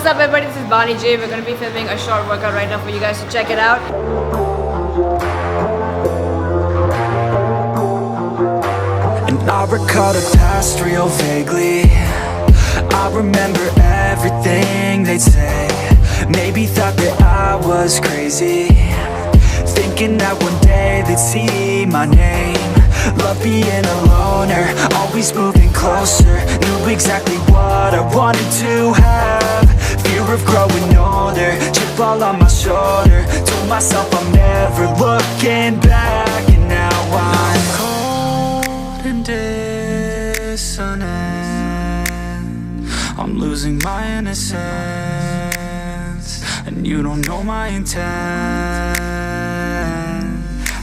What's up everybody, this is Bani J. We're going to be filming a short workout right now for you guys to check it out. And I recall the past real vaguely. I remember everything they'd say. Maybe thought that I was crazy, thinking that one day they'd see my name. Love being a loner, always moving closer. Knew exactly what I wanted to have. Fear of growing older, chip all on my shoulder. Told myself I'm never looking back. And now I'm cold and dissonant. I'm losing my innocence, and you don't know my intent.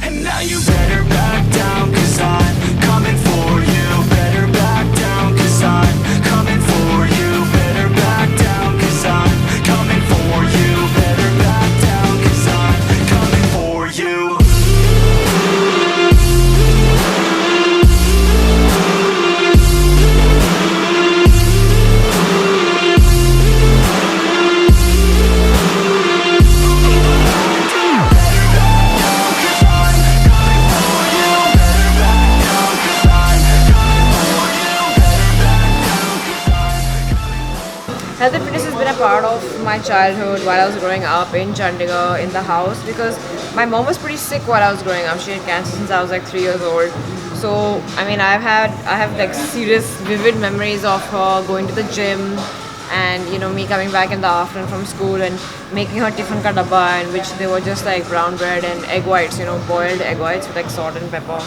And now you better back down, cause I'm coming for you. Better back down, cause I'm coming for you. Better back down, cause I'm coming for you. Better back down, cause I'm coming for you. Health and fitness has been a part of my childhood while I was growing up in Chandigarh in the house, because my mom was pretty sick while I was growing up. She had cancer since I was like 3 years old. So I mean, I have like serious vivid memories of her going to the gym, and you know, me coming back in the afternoon from school and making her tiffin ka dabba, in which they were just like brown bread and egg whites, you know, boiled egg whites with like salt and pepper.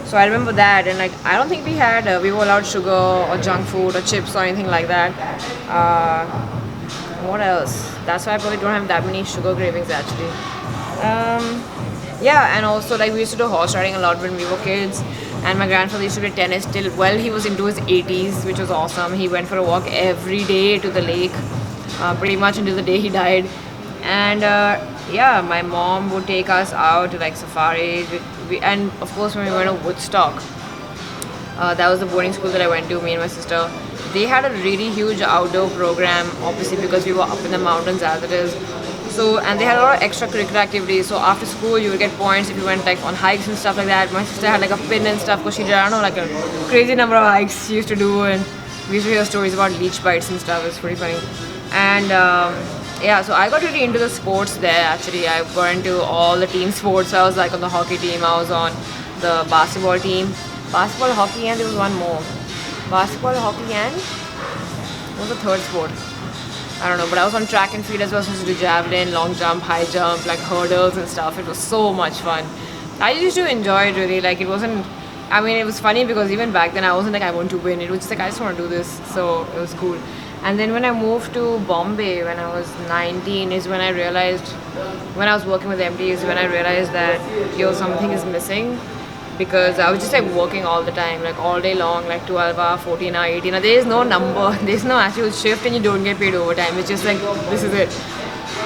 So I remember that, and like I don't think we were allowed sugar or junk food or chips or anything like that. What else? That's why I probably don't have that many sugar cravings actually. Yeah, and also like we used to do horse riding a lot when we were kids, and my grandfather used to play tennis till well he was into his 80s, which was awesome. He went for a walk every day to the lake, pretty much until the day he died. And yeah, my mom would take us out to like safaris. And of course, when we went to Woodstock, that was the boarding school that I went to, me and my sister. They had a really huge outdoor program, obviously because we were up in the mountains as it is. So, and they had a lot of extracurricular activities. So after school, you would get points if you went like on hikes and stuff like that. My sister had like a pin and stuff because she did, I don't know, like a crazy number of hikes she used to do. And we used to hear stories about leech bites and stuff. It's pretty funny. And yeah, so I got really into the sports there actually. I got into all the team sports. I was like on the hockey team, I was on the basketball team. Basketball, hockey, and there was one more. Basketball, hockey, and what was the third sport? I don't know, but I was on track and field as well. I was supposed to do javelin, long jump, high jump, like hurdles and stuff. It was so much fun. I used to enjoy it really. Like it wasn't, I mean, it was funny because even back then I wasn't like I want to win. It was just like I just want to do this. So it was cool. And then when I moved to Bombay when I was 19 is when I realized, when I was working with MD is when I realized that, yo, something is missing. Because I was just like working all the time, like all day long, like 12 hour, 14 hour, 18 hour. There is no number, there's no actual shift, and you don't get paid overtime. It's just like, this is it.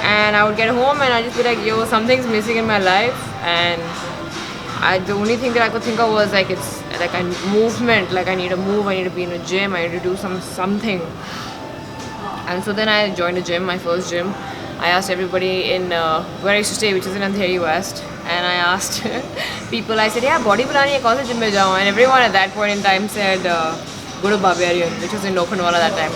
And I would get home and I'd just be like, yo, something's missing in my life. And the only thing that I could think of was like, it's like a movement, like I need to move, I need to be in a gym, I need to do something. And so then I joined a gym, my first gym. I asked everybody in where I used to stay, which is in Andheri West, and I asked people, I said, yeah, body बनानी है, कौन से gym में जाऊँ? And everyone at that point in time said, go to Barbarian, which was in Lokhandwala that time.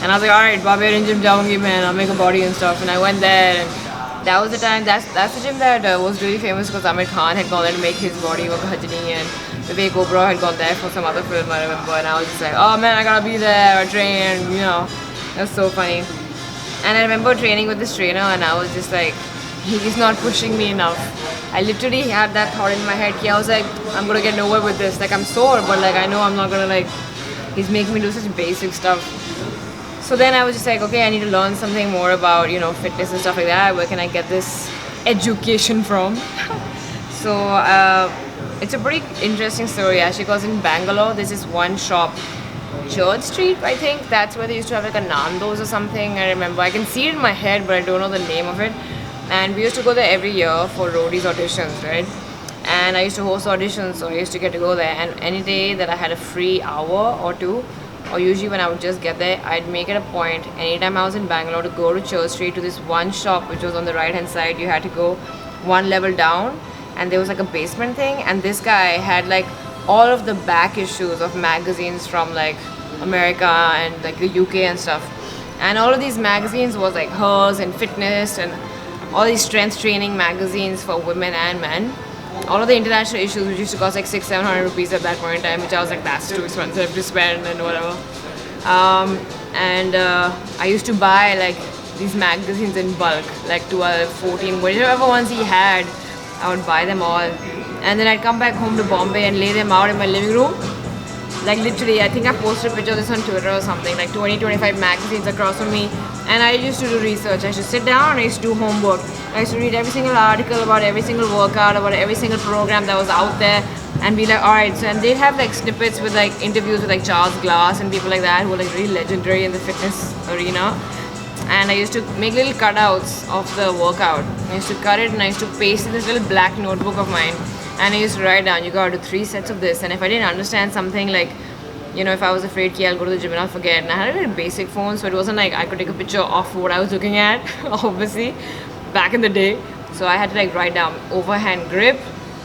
And I was like, alright, Barbarian gym जाऊँगी man, I'll make a body and stuff. And I went there, and that was the time, that's the gym that was really famous because Amir Khan had gone there to make his body work Hajni, and Vivek Oberoi had gone there for some other film, I remember. And I was just like, oh man, I gotta be there, I train, you know. It was so funny. And I remember training with this trainer, and I was just like, he's not pushing me enough. I literally had that thought in my head. I was like, I'm gonna get nowhere with this. Like I'm sore, but like I know I'm not gonna like. He's making me do such basic stuff. So then I was just like, okay, I need to learn something more about, you know, fitness and stuff like that. Where can I get this education from? So it's a pretty interesting story actually, because in Bangalore there's this one shop, Church Street, I think. That's where they used to have like a Nando's or something. I remember. I can see it in my head, but I don't know the name of it. And we used to go there every year for roadies auditions, right? And I used to host auditions, so I used to get to go there. And any day that I had a free hour or two, or usually when I would just get there, I'd make it a point anytime I was in Bangalore to go to Church Street to this one shop which was on the right hand side. You had to go one level down, and there was like a basement thing, and this guy had like all of the back issues of magazines from like America and like the UK and stuff. And all of these magazines was like hers and fitness and all these strength training magazines for women and men. All of the international issues, which used to cost like 600-700 rupees at that point in time, which I was like, that's too expensive to spend and whatever. I used to buy like these magazines in bulk, like 12, 14, whichever ones he had, I would buy them all. And then I'd come back home to Bombay and lay them out in my living room. Like literally, I think I posted a picture of this on Twitter or something, like 20-25 magazines across from me. And I used to do research. I used to sit down and I used to do homework. I used to read every single article about every single workout, about every single program that was out there, and be like, alright, so, and they'd have like snippets with like interviews with like Charles Glass and people like that who were like really legendary in the fitness arena. And I used to make little cutouts of the workout. I used to cut it and I used to paste in this little black notebook of mine. And I used to write down, you gotta do 3 sets of this. And if I didn't understand something, like, you know, if I was afraid, I'll go to the gym and I'll forget. And I had a very basic phone, so it wasn't like I could take a picture of what I was looking at, obviously, back in the day. So I had to like write down overhand grip,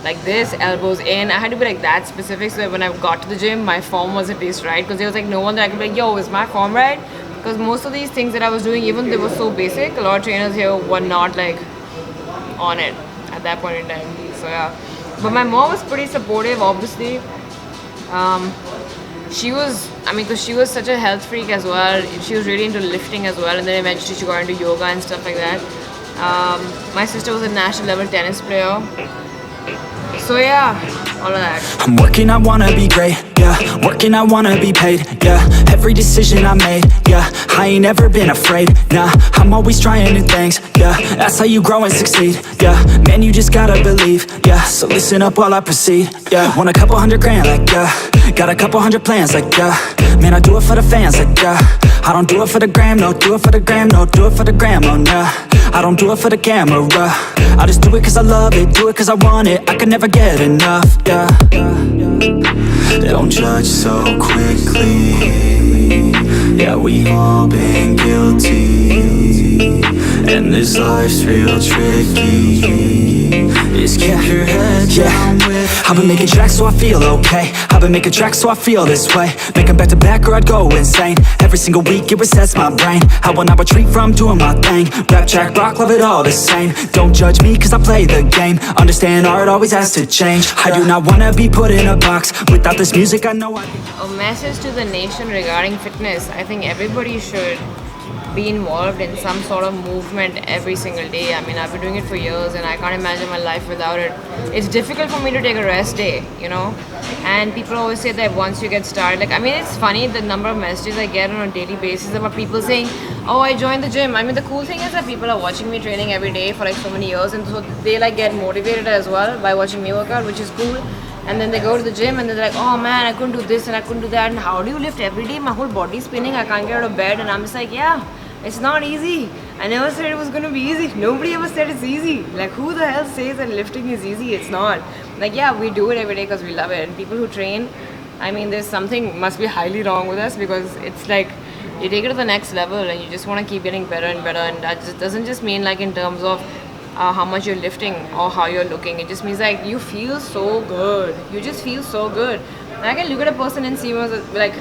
like this, elbows in. I had to be like that specific so that when I got to the gym, my form was at least right. Because there was like no one that I could be like, yo, is my form right? Because most of these things that I was doing, even they were so basic, a lot of trainers here were not like on it at that point in time. So yeah. But my mom was pretty supportive, obviously. She was, I mean, because she was such a health freak as well. She was really into lifting as well, and then eventually she got into yoga and stuff like that. My sister was a national level tennis player. So yeah, all of that. I'm working, I wanna be great, yeah. Working, I wanna be paid, yeah. Every decision I made, yeah. I ain't ever been afraid, nah. I'm always trying new things, yeah. That's how you grow and succeed, yeah. Man, you just gotta believe, yeah. So listen up while I proceed, yeah. Want a couple $100 grand, like, yeah. Got a couple 100 plans, like, yeah. Man, I do it for the fans, like, yeah. I don't do it for the gram, no. Do it for the gram, no. Do it for the gram, oh, nah. I don't do it for the camera, I just do it cause I love it. Do it cause I want it, I can never get enough, yeah. Don't judge so quickly, yeah, we all been guilty, and this life's real tricky. Just keep your head down with I've been making tracks so I feel okay. I've been making tracks so I feel this way. Make them back to back or I'd go insane. Every single week it resets my brain. I will not retreat from doing my thing. Rap, track, rock, love it all the same. Don't judge me cause I play the game. Understand art always has to change. I do not wanna be put in a box. Without this music I know I can... A message to the nation regarding fitness. I think everybody should be involved in some sort of movement every single day. I mean, I've been doing it for years and I can't imagine my life without it. It's difficult for me to take a rest day, you know, and people always say that once you get started, like, I mean, it's funny the number of messages I get on a daily basis about people saying, oh, I joined the gym. I mean, the cool thing is that people are watching me training every day for like so many years, and so they like get motivated as well by watching me work out, which is cool. And then they go to the gym and they're like, oh man, I couldn't do this and I couldn't do that, and how do you lift every day? My whole body's spinning, I can't get out of bed. And I'm just like, yeah, it's not easy. I never said it was gonna be easy. Nobody ever said it's easy. Like, who the hell says that lifting is easy? It's not. Like, yeah, we do it every day because we love it. And people who train, I mean, there's something must be highly wrong with us, because it's like you take it to the next level and you just want to keep getting better and better. And that just doesn't just mean like in terms of how much you're lifting or how you're looking. It just means like you feel so good. You just feel so good. And I can look at a person and see like,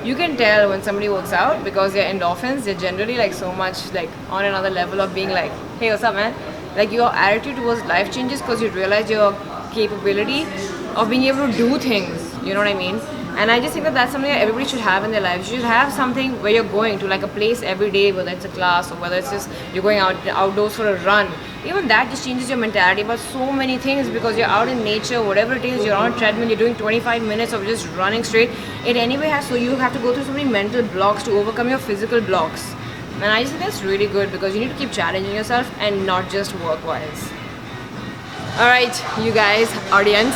you can tell when somebody works out because their endorphins, they're generally like so much like on another level of being like, hey, what's up, man? Like, your attitude towards life changes because you realize your capability of being able to do things. You know what I mean? And I just think that that's something that everybody should have in their lives. You should have something where you're going to, like a place every day, whether it's a class or whether it's just you're going outdoors for a run. Even that just changes your mentality about so many things, because you're out in nature, whatever it is, you're on a treadmill, you're doing 25 minutes of just running straight. It anyway has, so you have to go through so many mental blocks to overcome your physical blocks. And I just think that's really good, because you need to keep challenging yourself and not just work-wise. Alright, you guys, audience,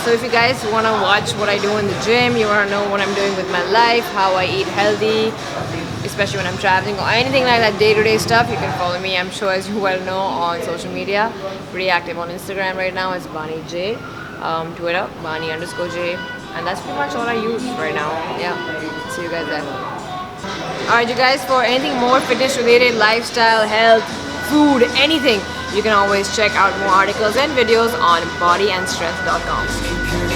so if you guys want to watch what I do in the gym, you want to know what I'm doing with my life, how I eat healthy, especially when I'm traveling or anything like that day-to-day stuff, you can follow me, I'm sure, as you well know, on social media. Pretty active on Instagram right now, it's Bani J, Twitter, Bani_J, And that's pretty much all I use right now. Yeah, see you guys there. Alright, you guys, for anything more fitness related, lifestyle, health, food, anything, you can always check out more articles and videos on bodyandstrength.com.